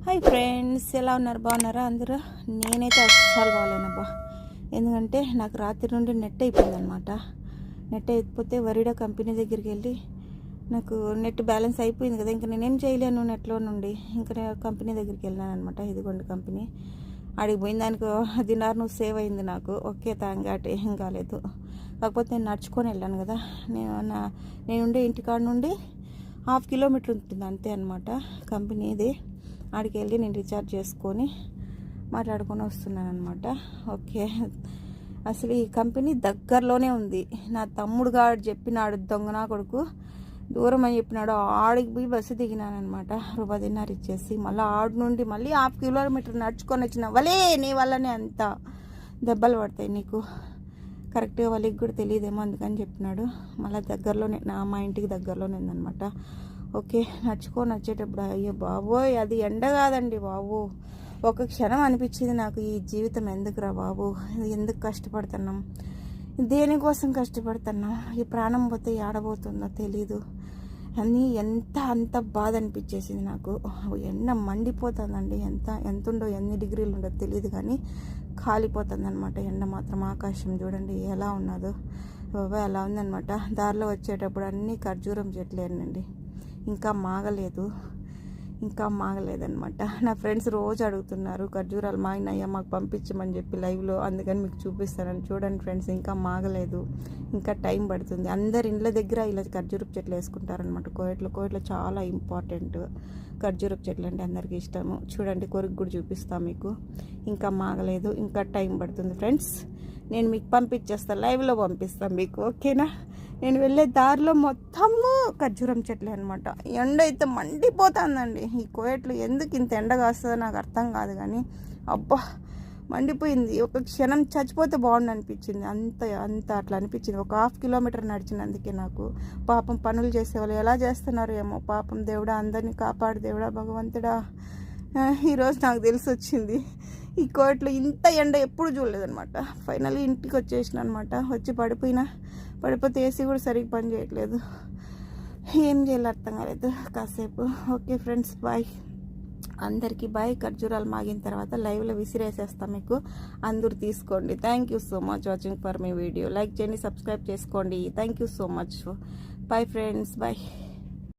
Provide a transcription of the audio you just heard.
Hi friends, ఎలా ఉన్నారు? బాగున్నారా అందరూ? నేనైతే అస్సలు బాగాలేనబ్బా. ఎందుకంటే నాకు రాత్రి నుండి నెట్ అయిపోయిందనమాట. నెట్ అయిపోతే వరిడా కంపెనీ దగ్గరికి వెళ్ళి నాకు నెట్ బ్యాలెన్స్ అయిపోయింది కదా, ఇంకా నేనేం చేయలేను నెట్లో నుండి. ఇంకా కంపెనీ దగ్గరికి వెళ్ళాను అనమాట. ఇదిగోండి కంపెనీ. ఆడికి పోయిన దానికి దినార్ నువ్వు సేవ్ అయింది నాకు. ఓకే, తాంగాటి ఏం కాలేదు. కాకపోతే నేను నడుచుకొని వెళ్ళాను కదా. నేనుండే ఇంటికాడ నుండి 1/2 కిలోమీటర్ ఉంటుంది అంతే అనమాట కంపెనీది. ఆడికి వెళ్ళి నేను రీఛార్జ్ చేసుకొని మాట్లాడుకొని వస్తున్నాను అనమాట. ఓకే, అసలు ఈ కంపెనీ దగ్గరలోనే ఉంది. నా తమ్ముడుగా చెప్పినాడు, దొంగనా కొడుకు దూరం అని చెప్పినాడు. ఆడికి పోయి బస్సు దిగినాను అనమాట. ₹10 ఇచ్చేసి మళ్ళీ ఆడి నుండి మళ్ళీ 1/2 కిలోమీటర్ నడుచుకొని వచ్చిన. వలే నీ వల్లనే అంత దెబ్బలు పడతాయి నీకు, కరెక్ట్గా వాళ్ళకి కూడా తెలియదేమో అందుకని చెప్పినాడు. మళ్ళీ దగ్గరలోనే మా ఇంటికి దగ్గరలోనే ఉందన్నమాట. ఓకే, నడుచుకొని వచ్చేటప్పుడు అయ్యో బాబోయ్, అది ఎండ కాదండి బాబు. ఒక క్షణం అనిపించింది నాకు, ఈ జీవితం ఎందుకురా బాబు, ఎందుకు కష్టపడుతున్నాం, దేనికోసం కష్టపడుతున్నాం, ఈ ప్రాణం పోతే ఆడబోతుందో తెలీదు అని అంత బాధ అనిపించేసింది నాకు. ఎండ మండిపోతుందండి. ఎంత ఉందో, ఎన్ని డిగ్రీలు ఉండో తెలియదు కానీ కాలిపోతుంది అనమాట ఎండ మాత్రం. ఆకాశం చూడండి ఎలా ఉన్నదో బాబా, అలా ఉందనమాట. దారిలో వచ్చేటప్పుడు అన్నీ ఖర్జూరం చెట్లేనండి. ఇంకా మాగలేదనమాట. నా ఫ్రెండ్స్ రోజు అడుగుతున్నారు ఖర్జూరాలు మాగినాయా మాకు పంపించమని చెప్పి లైవ్లో, అందుకని మీకు చూపిస్తానని. చూడండి ఫ్రెండ్స్, ఇంకా మాగలేదు, ఇంకా టైం పడుతుంది. అందరి ఇండ్ల దగ్గర ఇలా ఖర్జూరపు చెట్లు వేసుకుంటారనమాట. కోయట్లో చాలా ఇంపార్టెంట్ ఖర్జూరపు చెట్లు అంటే అందరికీ ఇష్టము. చూడండి, కొరికి కూడా చూపిస్తాను మీకు. ఇంకా మాగలేదు, ఇంకా టైం పడుతుంది ఫ్రెండ్స్. నేను మీకు పంపించేస్తాను, లైవ్లో పంపిస్తాను మీకు, ఓకేనా? నేను వెళ్ళే దారిలో మొత్తము ఖర్జూరం చెట్లే అనమాట. ఎండ అయితే మండిపోతుందండి. ఈ కోయట్లు ఎందుకు ఇంత ఎండ కాస్తుందో నాకు అర్థం కాదు కానీ అబ్బా మండిపోయింది. ఒక క్షణం చచ్చిపోతే బాగుండు అనిపించింది. అంత అట్లా అనిపించింది. ఒక 1/2 కిలోమీటర్ నడిచినందుకే నాకు. పాపం పనులు చేసేవాళ్ళు ఎలా చేస్తున్నారు ఏమో పాపం. దేవుడా అందరినీ కాపాడు దేవుడా, భగవంతుడా. ఈరోజు నాకు తెలిసి వచ్చింది, ఈ కోయట్లో ఇంత ఎండ ఎప్పుడు చూడలేదనమాట. ఫైనల్లీ ఇంటికి వచ్చేసిన అనమాట. వచ్చి పడిపోతే ఏసీ కూడా సరిగ్గా పని చేయట్లేదు. ఏం చేయాలి అర్థం కాలేదు కాసేపు. ఓకే ఫ్రెండ్స్, బాయ్ అందరికీ బాయ్. ఖర్జూరాలు మాగిన తర్వాత లైవ్లో విసిరేసేస్తాం మీకు, అందరూ తీసుకోండి. Thank you so much watching for my video. Like చేయండి, సబ్స్క్రైబ్ చేసుకోండి. Thank you so much. Bye friends, bye.